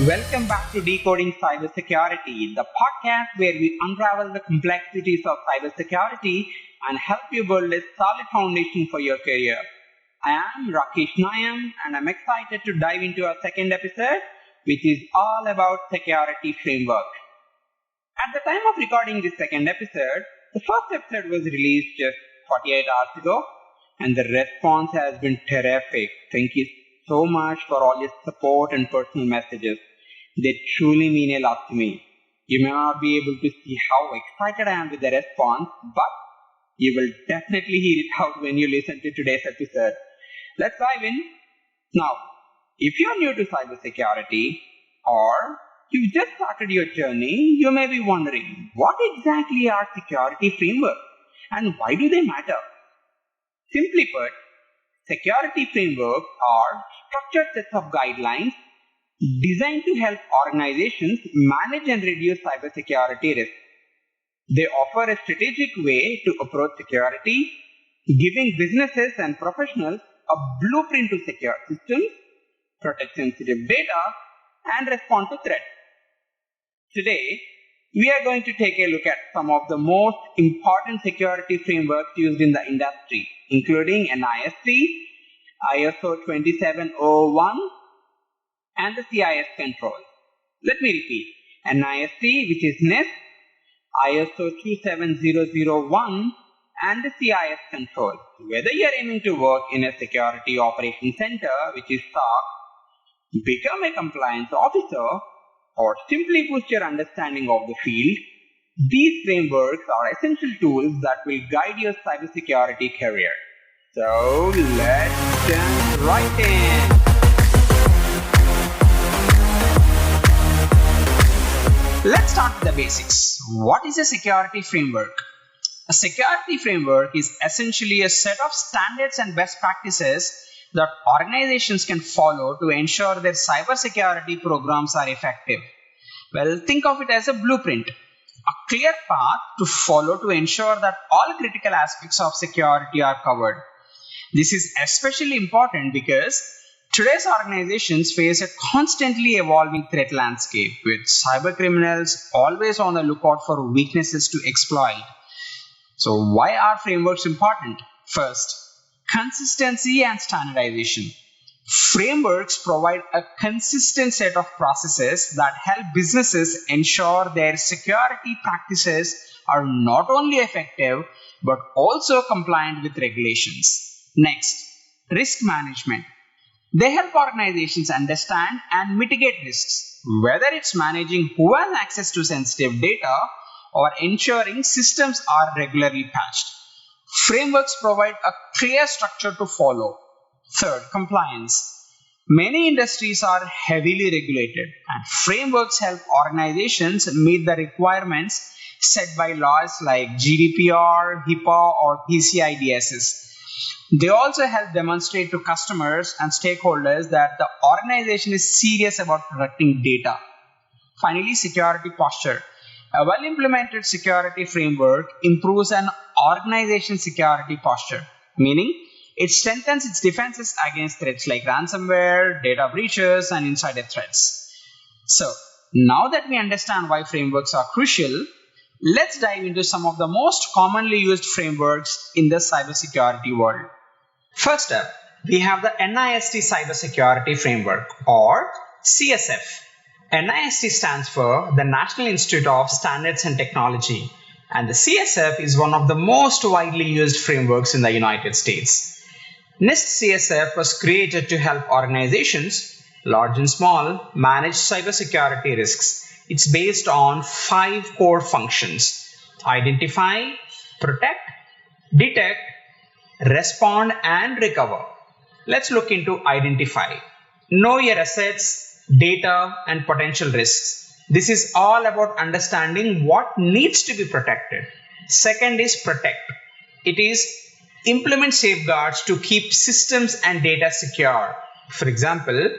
Welcome back to Decoding Cybersecurity, the podcast where we unravel the complexities of cybersecurity and help you build a solid foundation for your career. I am Rakesh Nayam and I'm excited to dive into our second episode, which is all about security framework. At the time of recording this second episode, the first episode was released just 48 hours ago and the response has been terrific. Thank you so much for all your support and personal messages. They truly mean a lot to me. You may not be able to see how excited I am with the response, but you will definitely hear it out when you listen to today's episode. Let's dive in. Now, if you're new to cybersecurity or you've just started your journey, you may be wondering, what exactly are security frameworks and why do they matter? Simply put, security frameworks are structured sets of guidelines designed to help organizations manage and reduce cybersecurity risk. They offer a strategic way to approach security, giving businesses and professionals a blueprint to secure systems, protect sensitive data, and respond to threats. Today, we are going to take a look at some of the most important security frameworks used in the industry, including NIST, ISO 27001, and the CIS Controls. Let me repeat. NIST, which is NIST, ISO 27001, and the CIS Controls. Whether you are aiming to work in a security operations center, which is SOC, become a compliance officer, or simply boost your understanding of the field, these frameworks are essential tools that will guide your cybersecurity career. So let's jump right in. Let's start with the basics. What is a security framework? A security framework is essentially a set of standards and best practices that organizations can follow to ensure their cybersecurity programs are effective. Well, think of it as a blueprint, a clear path to follow to ensure that all critical aspects of security are covered. This is especially important because today's organizations face a constantly evolving threat landscape with cyber criminals always on the lookout for weaknesses to exploit. So why are frameworks important? First, consistency and standardization. Frameworks provide a consistent set of processes that help businesses ensure their security practices are not only effective but also compliant with regulations. Next, risk management. They help organizations understand and mitigate risks, whether it's managing who has access to sensitive data or ensuring systems are regularly patched. Frameworks provide a clear structure to follow. Third, compliance. Many industries are heavily regulated and frameworks help organizations meet the requirements set by laws like GDPR, HIPAA, or PCI DSS. They also help demonstrate to customers and stakeholders that the organization is serious about protecting data. Finally, security posture. A well-implemented security framework improves an organization's security posture, meaning it strengthens its defenses against threats like ransomware, data breaches, and insider threats. So, now that we understand why frameworks are crucial, let's dive into some of the most commonly used frameworks in the cybersecurity world. First up, we have the NIST Cybersecurity Framework, or CSF. NIST stands for the National Institute of Standards and Technology, and the CSF is one of the most widely used frameworks in the United States. NIST CSF was created to help organizations, large and small, manage cybersecurity risks. It's based on 5 core functions: identify, protect, detect, respond, and recover. Let's look into identify. Know your assets, data, and potential risks. This is all about understanding what needs to be protected. Second is protect. It is implement safeguards to keep systems and data secure. For example,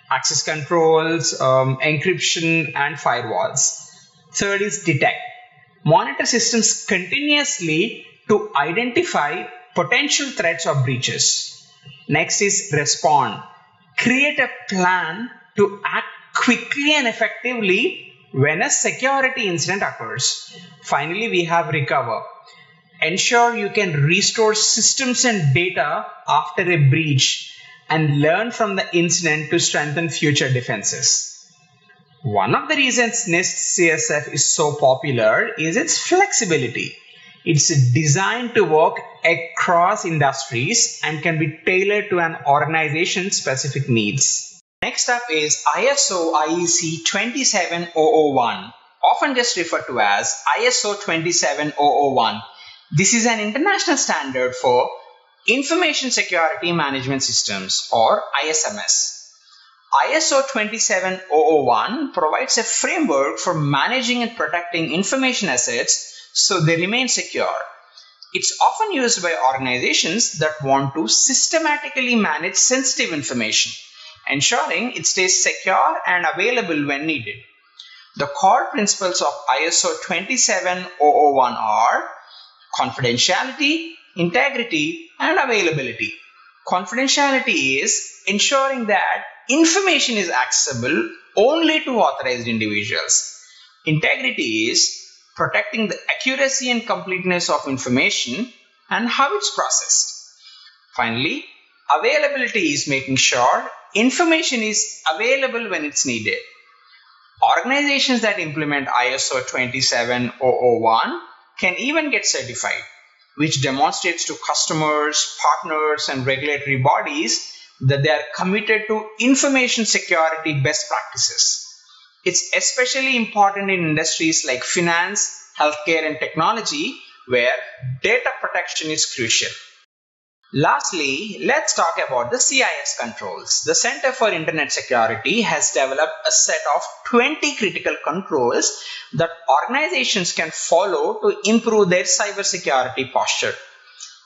access controls, encryption, and firewalls. Third is detect. Monitor systems continuously to identify potential threats or breaches. Next is respond. Create a plan to act quickly and effectively when a security incident occurs. Finally, we have recover. Ensure you can restore systems and data after a breach and learn from the incident to strengthen future defenses. One of the reasons NIST CSF is so popular is its flexibility. It's designed to work across industries and can be tailored to an organization's specific needs. Next up is ISO IEC 27001, often just referred to as ISO 27001. This is an international standard for Information Security Management Systems, or ISMS. ISO 27001 provides a framework for managing and protecting information assets so they remain secure. It's often used by organizations that want to systematically manage sensitive information, ensuring it stays secure and available when needed. The core principles of ISO 27001 are confidentiality, integrity, and availability. Confidentiality is ensuring that information is accessible only to authorized individuals. Integrity is protecting the accuracy and completeness of information and how it's processed. Finally, availability is making sure information is available when it's needed. Organizations that implement ISO 27001 can even get certified, which demonstrates to customers, partners, and regulatory bodies that they are committed to information security best practices. It's especially important in industries like finance, healthcare, and technology, where data protection is crucial. Lastly, let's talk about the CIS Controls. The Center for Internet Security has developed a set of 20 critical controls that organizations can follow to improve their cybersecurity posture.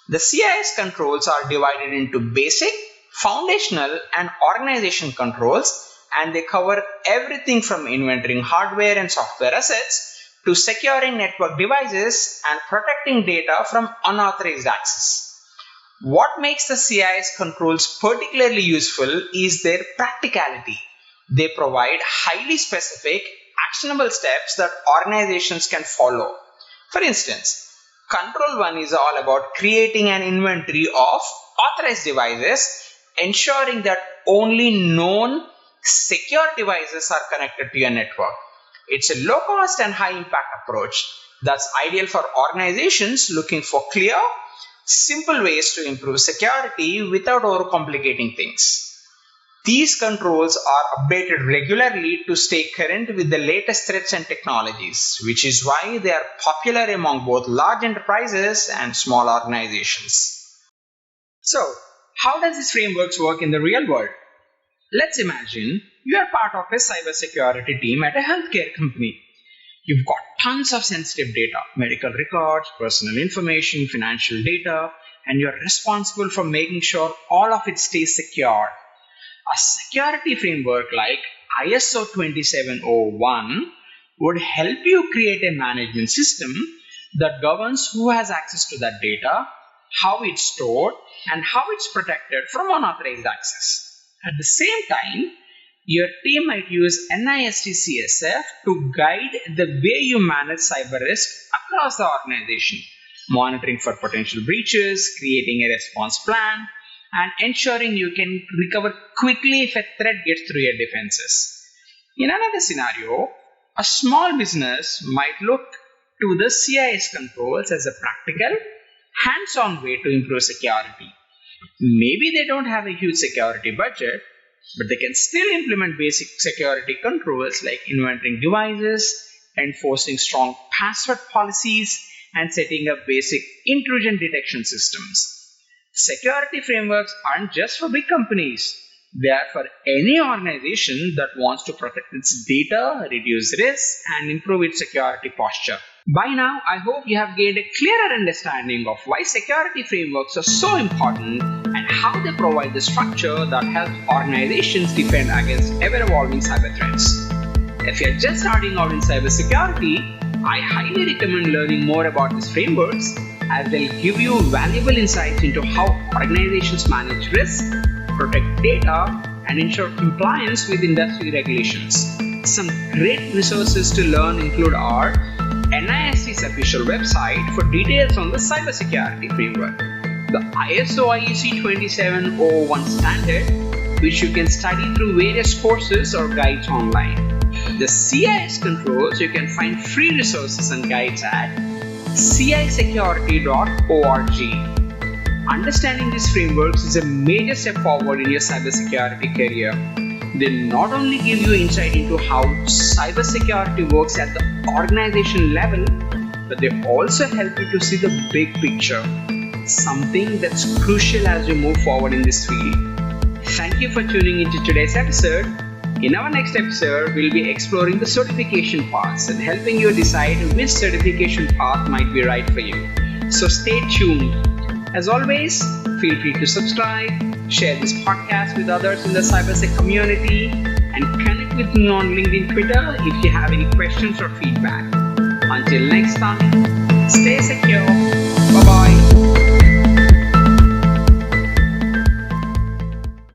The CIS controls are divided into basic, foundational, and organization controls, and they cover everything from inventorying hardware and software assets to securing network devices and protecting data from unauthorized access. What makes the CIS controls particularly useful is their practicality. They provide highly specific, actionable steps that organizations can follow. For instance, Control 1 is all about creating an inventory of authorized devices, ensuring that only known secure devices are connected to your network. It's a low-cost and high-impact approach that's ideal for organizations looking for clear, simple ways to improve security without overcomplicating things. These controls are updated regularly to stay current with the latest threats and technologies, which is why they are popular among both large enterprises and small organizations. So, how does these frameworks work in the real world? Let's imagine you are part of a cybersecurity team at a healthcare company. You've got tons of sensitive data, medical records, personal information, financial data, and you're responsible for making sure all of it stays secure. A security framework like ISO 27001 would help you create a management system that governs who has access to that data, how it's stored, and how it's protected from unauthorized access. At the same time, your team might use NIST CSF to guide the way you manage cyber risk across the organization, monitoring for potential breaches, creating a response plan, and ensuring you can recover quickly if a threat gets through your defenses. In another scenario, a small business might look to the CIS controls as a practical, hands-on way to improve security. Maybe they don't have a huge security budget, but they can still implement basic security controls like inventorying devices, enforcing strong password policies, and setting up basic intrusion detection systems. Security frameworks aren't just for big companies. They are for any organization that wants to protect its data, reduce risk, and improve its security posture. By now, I hope you have gained a clearer understanding of why security frameworks are so important and how they provide the structure that helps organizations defend against ever-evolving cyber threats. If you're just starting out in cybersecurity, I highly recommend learning more about these frameworks, as they'll give you valuable insights into how organizations manage risk, protect data, and ensure compliance with industry regulations. Some great resources to learn include our NIST's official website for details on the cybersecurity framework, the ISO IEC 27001 standard, which you can study through various courses or guides online, the CIS Controls. You can find free resources and guides at cisecurity.org. Understanding these frameworks is a major step forward in your cybersecurity career. They not only give you insight into how cybersecurity works at the organization level, but they also help you to see the big picture, something that's crucial as you move forward in this field. Thank you for tuning into today's episode. In our next episode, we'll be exploring the certification paths and helping you decide which certification path might be right for you. So stay tuned. As always, feel free to subscribe, share this podcast with others in the cybersec community, and connect with me on LinkedIn, Twitter if you have any questions or feedback. Until next time, stay secure.